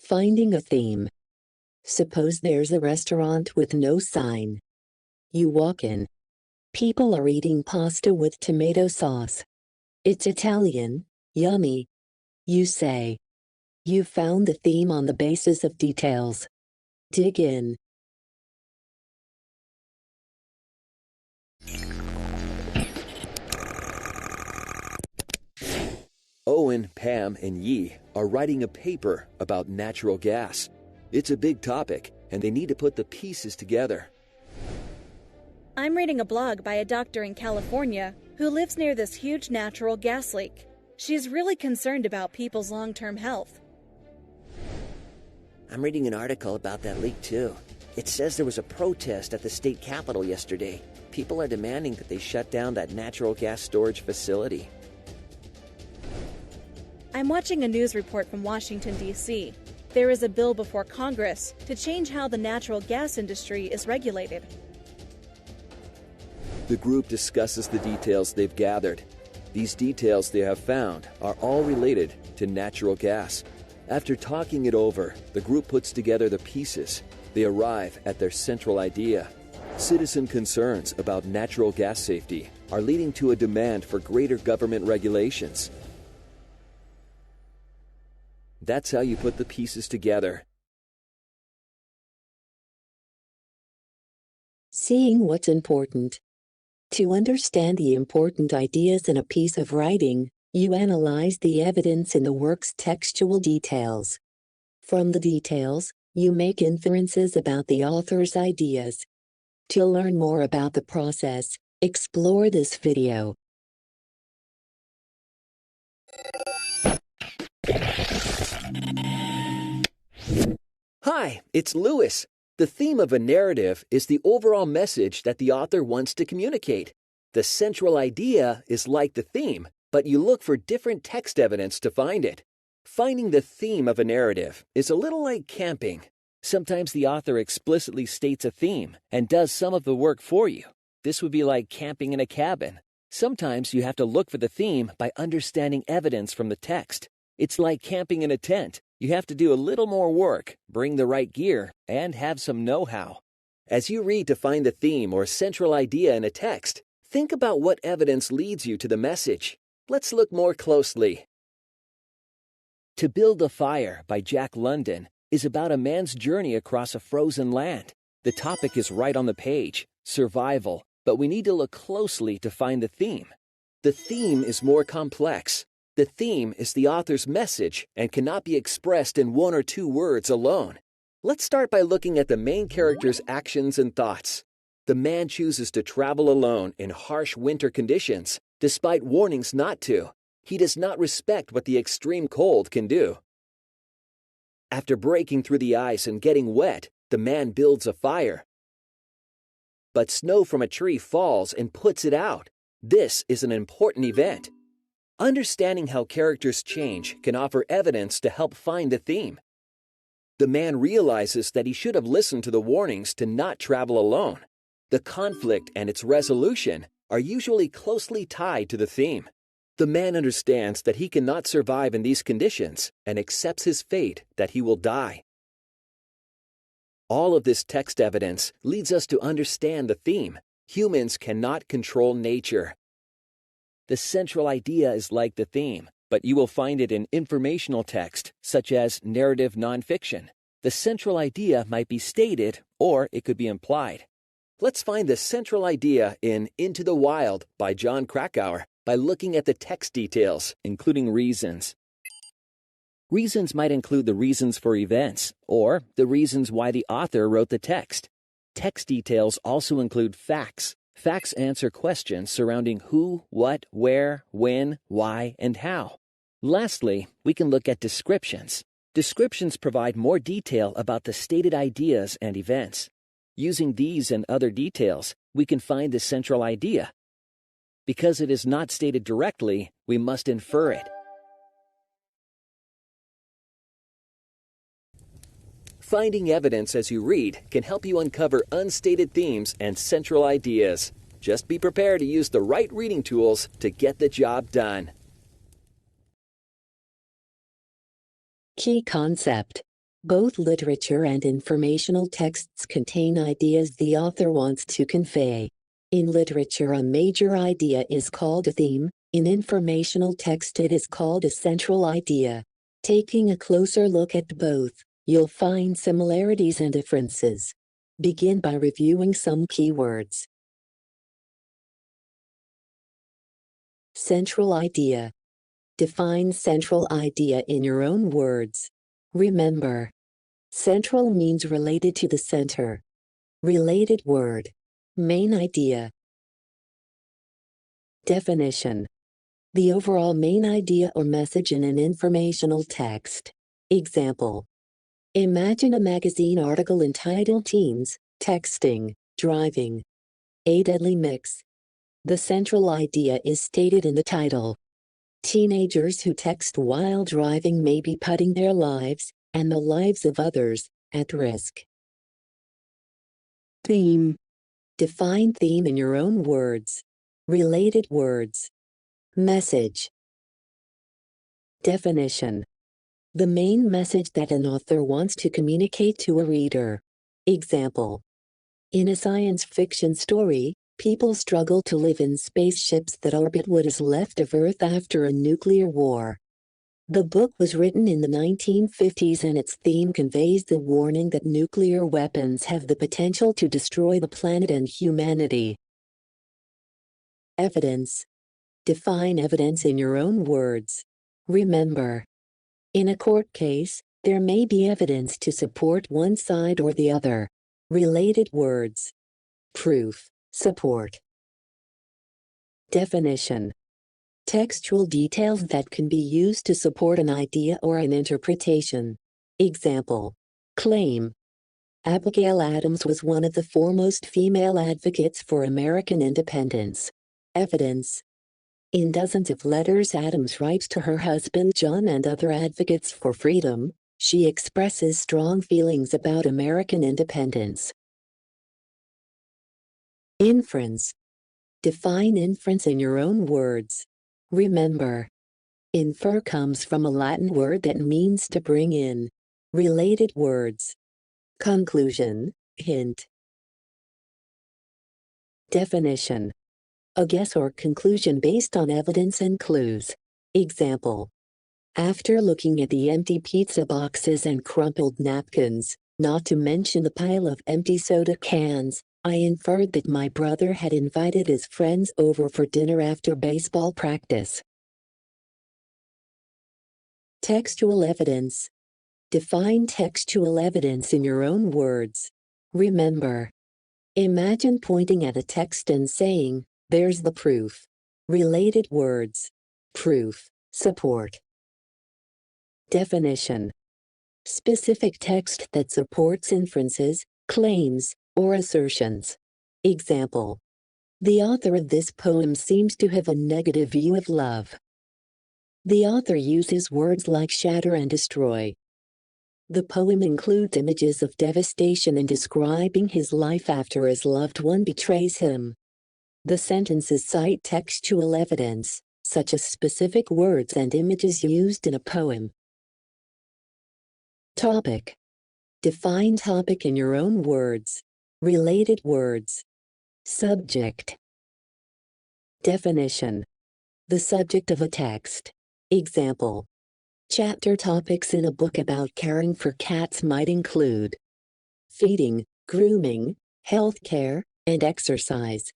Finding a theme. Suppose there's a restaurant with no sign. You walk in. People are eating pasta with tomato sauce. It's Italian, yummy. You say. You found the theme on the basis of details. Dig in. Owen, Pam, and Yi are writing a paper about natural gas. It's a big topic, and they need to put the pieces together. I'm reading a blog by a doctor in California who lives near this huge natural gas leak. She's really concerned about people's long-term health. I'm reading an article about that leak too. It says there was a protest at the state capitol yesterday. People are demanding that they shut down that natural gas storage facility. I'm watching a news report from Washington, D.C. There is a bill before Congress to change how the natural gas industry is regulated. The group discusses the details they've gathered. These details they have found are all related to natural gas. After talking it over, the group puts together the pieces. They arrive at their central idea. Citizen concerns about natural gas safety are leading to a demand for greater government regulations. That's how you put the pieces together. Seeing what's important. To understand the important ideas in a piece of writing, you analyze the evidence in the work's textual details. From the details, you make inferences about the author's ideas. To learn more about the process, explore this video. Hi, it's Lewis. The theme of a narrative is the overall message that the author wants to communicate. The central idea is like the theme, but you look for different text evidence to find it. Finding the theme of a narrative is a little like camping. Sometimes the author explicitly states a theme and does some of the work for you. This would be like camping in a cabin. Sometimes you have to look for the theme by understanding evidence from the text. It's like camping in a tent. You have to do a little more work, bring the right gear, and have some know-how. As you read to find the theme or central idea in a text, think about what evidence leads you to the message. Let's look more closely. To Build a Fire by Jack London is about a man's journey across a frozen land. The topic is right on the page, survival, but we need to look closely to find the theme. The theme is more complex. The theme is the author's message and cannot be expressed in one or two words alone. Let's start by looking at the main character's actions and thoughts. The man chooses to travel alone in harsh winter conditions, despite warnings not to. He does not respect what the extreme cold can do. After breaking through the ice and getting wet, the man builds a fire. But snow from a tree falls and puts it out. This is an important event. Understanding how characters change can offer evidence to help find the theme. The man realizes that he should have listened to the warnings to not travel alone. The conflict and its resolution are usually closely tied to the theme. The man understands that he cannot survive in these conditions and accepts his fate that he will die. All of this text evidence leads us to understand the theme. Humans cannot control nature. The central idea is like the theme, but you will find it in informational text, such as narrative nonfiction. The central idea might be stated, or it could be implied. Let's find the central idea in Into the Wild by Jon Krakauer by looking at the text details, including reasons. Reasons might include the reasons for events, or the reasons why the author wrote the text. Text details also include facts. Facts answer questions surrounding who, what, where, when, why, and how. Lastly, we can look at descriptions. Descriptions provide more detail about the stated ideas and events. Using these and other details, we can find the central idea. Because it is not stated directly, we must infer it. Finding evidence as you read can help you uncover unstated themes and central ideas. Just be prepared to use the right reading tools to get the job done. Key concept. Both literature and informational texts contain ideas the author wants to convey. In literature, a major idea is called a theme. In informational text, it is called a central idea. Taking a closer look at both, you'll find similarities and differences. Begin by reviewing some keywords. Central idea. Define central idea in your own words. Remember, central means related to the center. Related word. Main idea. Definition. The overall main idea or message in an informational text. Example. Imagine a magazine article entitled Teens, Texting, Driving. A Deadly Mix. The central idea is stated in the title. Teenagers who text while driving may be putting their lives, and the lives of others, at risk. Theme. Define theme in your own words. Related words. Message. Definition. The main message that an author wants to communicate to a reader. Example. In a science fiction story, people struggle to live in spaceships that orbit what is left of Earth after a nuclear war. The book was written in the 1950s and its theme conveys the warning that nuclear weapons have the potential to destroy the planet and humanity. Evidence. Define evidence in your own words. Remember, in a court case, there may be evidence to support one side or the other. Related words. Proof, support. Definition. Textual details that can be used to support an idea or an interpretation. Example. Claim. Abigail Adams was one of the foremost female advocates for American independence. Evidence. In dozens of letters Adams writes to her husband John and other advocates for freedom, she expresses strong feelings about American independence. Inference. Define inference in your own words. Remember, infer comes from a Latin word that means to bring in. Related words. Conclusion, hint. Definition. A guess or conclusion based on evidence and clues. Example. After looking at the empty pizza boxes and crumpled napkins, not to mention the pile of empty soda cans, I inferred that my brother had invited his friends over for dinner after baseball practice. Textual evidence. Define textual evidence in your own words. Remember, imagine pointing at a text and saying, "There's the proof." Related words. Proof, support. Definition. Specific text that supports inferences, claims, or assertions. Example. The author of this poem seems to have a negative view of love. The author uses words like shatter and destroy. The poem includes images of devastation in describing his life after his loved one betrays him. The sentences cite textual evidence, such as specific words and images used in a poem. Topic. Define topic in your own words. Related words. Subject. Definition. The subject of a text. Example. Chapter topics in a book about caring for cats might include feeding, grooming, healthcare, and exercise.